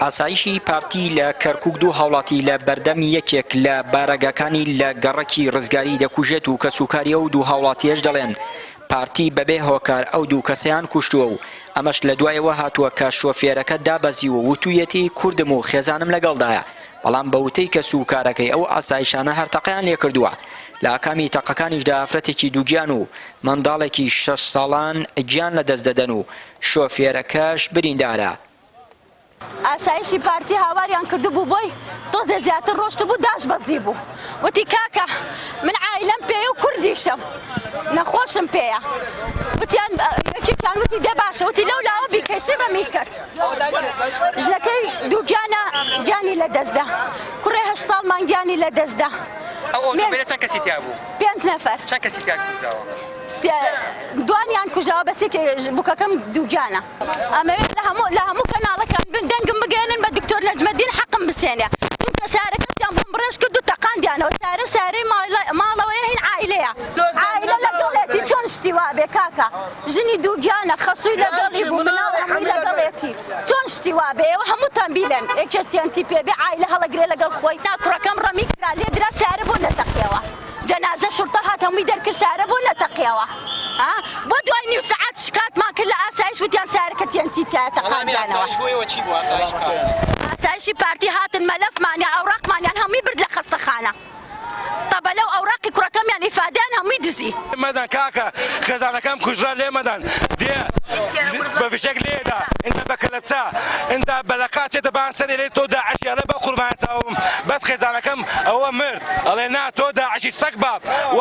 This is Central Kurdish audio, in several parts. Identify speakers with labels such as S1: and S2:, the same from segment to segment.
S1: ئاسایشی پارتی لە کەرکووک دوو هاوڵاتی لە بەردەم یەکێک لە بارەگەکانی لە گەڕەکی ڕزگاری دەکوژێت و کەسوکاریە و دوو هاوڵاتیەش دەڵێن پارتی بەبێ هۆکار ئەو دوو کەسەیان کوشتووە و ئەمەش لە دوایەوە هاتووە کە شۆفێرەکە دابەزیوە و وتوویەتی کوردم و خێزانم لەگەڵدایە بەڵام بەوتەی کەسوکارەکەی ئەو ئاسایشانە هەرتەقیان لێ کردووە لە ئاکامی تەقەکانیشدا ئافرەتێکی دووگیان و منداڵێکی 6 ساڵان گیان لەدەست دەدەن و شۆفێرەکەش بریندارە.
S2: ئاسایشی پارتی هاواریان کردو بوو بۆی تۆزێ زیاتر ڕۆشت بوو داش بەزی بوو وتی کاکە من عایلەم پێیە و کوردیشم نەخۆشم پێیە وتیان یەکێکیان وتی دە باشە وتی لەولاوە بیکەیسی بەمی کرد ژنەکەی دوو گیانی لەدەستدا کوڕێ 8 ساڵمان گیانی لەدەستدا.
S3: ئەو ئۆتۆمبیلە چەند کەسی تیا بوو؟
S2: 5 نەفەر.
S3: چەند کەسی تیا کوژراوە؟
S2: دوانیان کوژاوە بەسێک بووکەکەم دووگیانە. ئەمەوێت لە هەموو کەناڵەکان دەنگم بگەێنن بە دکتۆر نەجمەدین حەقم بسێنێ چونکە سارەکەشیان بۆم بڕێژ کرد و تەقاندیانەوە سارەی ماڵەوەیە هین عایلەیە عایلە لەگەڵێتی چۆن شتی وابێ کاکە ژنی دووگیانە خەسووی لەگەڵی بوو مناڵ هەمووی لەگەڵێتی چۆن شتی وابێ ئێوە هەمووتان بیلێن ئێکێستیانتی پێبێ عایلە هەڵەگرێ لەگەڵ خۆی تا کوڕەکەم ڕەمی کرا لێ درا سارە بۆ نەتەقیەوە جەنازە شورتە هات هەمووی دەرکرد سارە بۆ نەتەقیەوە بۆ دوای نیو سەعات شکاتمان کرد لە ئاسایش وتیان سارەکە تیەنتی تایە تەقاندانەوە. ئاسایشی پارتی هاتن مەلەفمانیان ئەوراقمانیان هەمووی برد لە خەستەخانە تەبەلە و ئەوراقی کوڕەکەمیان ئیفادەیان هەمووی دزی.
S4: مەدان کاکە خێزانەکەم کوژرا لێ مەدان دێ بە فشێک لێدا ئینجا بە کەلەپچا ئینجا بەلەقا چێتە بان سەرێ لێ تۆ داعشی ئەڵێ بە قوربان چاوم بەس خێزانەکەم ئەوە مرد ئەڵێ نا تۆ داعشی سەگ باب و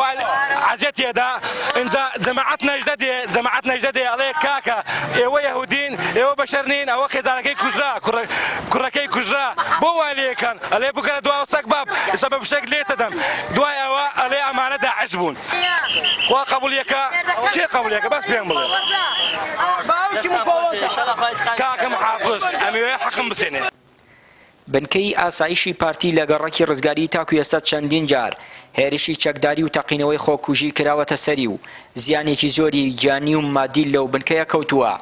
S4: عەزیەتێدا ئینجا جەماعەت نەجدە دێ ئەڵێ کاکە ئێوە یەهودین ئێوە بەشەر نین ئەوە خێزانەکەی کوژرا کوڕەکەی کوژرا بۆ وای لێکەن ئەڵێ بکە دواوە سەگ باب ئێستا بە فشێک لێتە دەم دوای ئەوە ئەڵێ ئەمانە داعش بوون خوا قبولیەکە چێ قبولیەکە بەس پێم بڵێ کاکە محافظ ئەمەوێ حەقم بسێنێ.
S1: بنکەی ئاسایشی پارتی لە گەڕەکی ڕزگاری تاکو ئێستا چەندین جار هێرشی چەکداری و تەقینەوەی خۆکوژی کراوەتە سەری و زیانێکی زۆری گیانی و مادی لەو بنکەیە کەوتووە.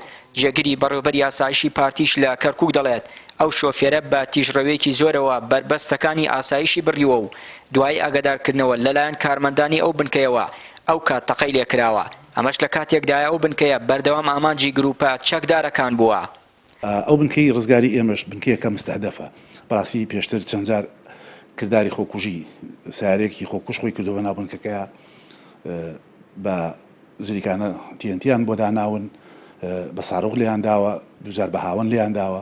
S1: جێگیری بەڕێوەبەری ئاسایشی پارتیش لە کەرکووک دەڵێت ئەو شۆفێرە بە تیژڕەوەیەکی زۆرەوە بربەستەکانی ئاسایشی بڕیوە و دوای ئاگادارکردنەوە لەلایەن کارمەندانی ئەو بنکەیەوە ئەو کات تەقەی لێکراوە. ئەمەش لە کاتێکدایە ئەو بنکەیە بەردەوام ئامانجی گروپە چەکدارەکان بووە.
S5: ئەو بنکەی ڕزگاری ئێمەش بنکەیەکە مستهدەفە بەڕاستی پێشتر چەند جار کردداری خۆکوژی سیارێکی خۆکوش خۆی کردو بە ناو بنکەکەیە بە زریکانە تیەنتیان بۆ داناون بە ساڕۆغ لێیان داوە دوجار بە هاون لێیان داوە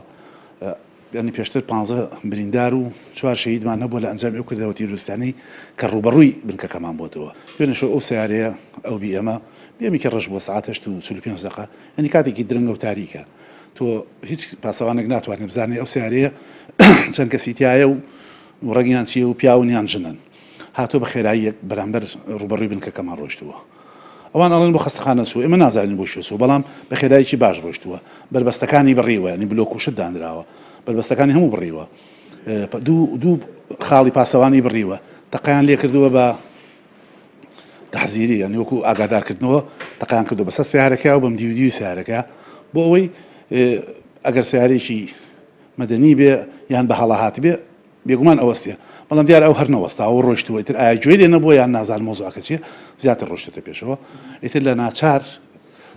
S5: ینی پێشتر 15 بریندار و 4 شەهیدمان هەبووە لە ئەنجامی ئەو کردەوە تیرۆریستانەی کە ڕوبەڕووی بنکەکەمان بۆتەوە دوێنێ ئەو سیارەیە ئەو بی ئەمە بێمی کە ڕژ بۆ ساعت 8:45 دقیقە ینی کاتێکی درەنگە و تاریکە تۆ هیچ پاسەوانێک ناتوانێت بزانێ ئەو سیارەیە چەند کەسی تایە و ڕەنگیان چیە و پیاونیان ژنن هاتۆ بە خێراییەک بەرامبەر ڕوبەڕووی بنکەکەمان ڕۆشتووە ئەوان ئەڵێن بۆ خەستەخانە سوو ئێمە نازانین بۆ شوێ سوو بەڵام بە خێراییکی باش ڕۆشتووە بربەستەکانی بڕیوە ینی بلۆک و شت دانراوە بربەستەکانی هەموو بڕیوە دوو خاڵی پاسەوانی بڕیوە تەقەیان لێ کردووە بە تەحزیری ینی وەکو ئاگادارکردنەوە تەقەیان کردو بەسەر سیارەکە و بەم دیودی سیارەکە بۆ ئەوەی ئەگەر سیارێکی مەدەنی بێ یان بە هەڵاهات بێ بێگومان ئەوەستێ بەڵام دیار ئەو هەر نەوەستا ئەو ڕۆشتووە ئیتر ئایا گوێ لێ نەبووە یان نازان مۆزوعەکە چیە زیاتر ڕۆشتێتە پێشەوە ئیتر لە ناچار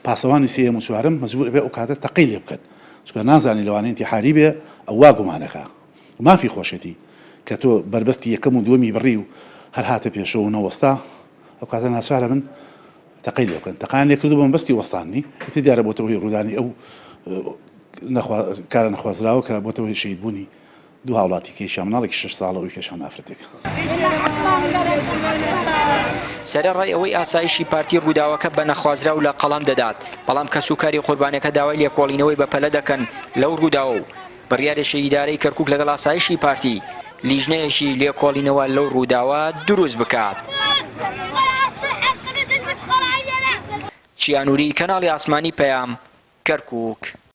S5: پاسەوانی سێم و چوارم مەجبور بێ ئەو کاتە تەقەی لێ بکەن چونکە نازانی لەوانەیە ئینتیحاری بێ ئەو وا گومانەکە مافی خۆشێتی کە تۆ بربەستی یەکەم و دووەمی بڕی و هەر هاتە پێشەوە و نەوەستا ئەو کاتە ناچارە من تەقەی لێ بکەن تەقەیان لێ کردو بەم بەستی وەستانی ئیتر دیارە بۆتەوەی ڕوودانی ئەو کارە نەخوازراوە کە بۆتەوەی شەهیدبوونی دوو هاوڵاتی کێشیان مناڵێکی 6 ساڵەوەی کێشان ئافرەتێک.
S1: سەرەڕای ئەوەی ئاسایشی پارتی ڕووداوەکە بە نەخوازرا و لە قەڵام دەدات بەڵام کەسوکاری قوربانەکە داوای لێکۆڵینەوەی بەپەلە دەکەن لەو ڕووداوە و بڕیارێکی ئیدارەی کەرکووک لەگەڵ ئاسایشی پارتی لیژنەیەکی لێکۆڵینەوە لەو ڕووداوە دروست بکات. چیانووری کەناڵی ئاسمانی پەیام کەرکووک.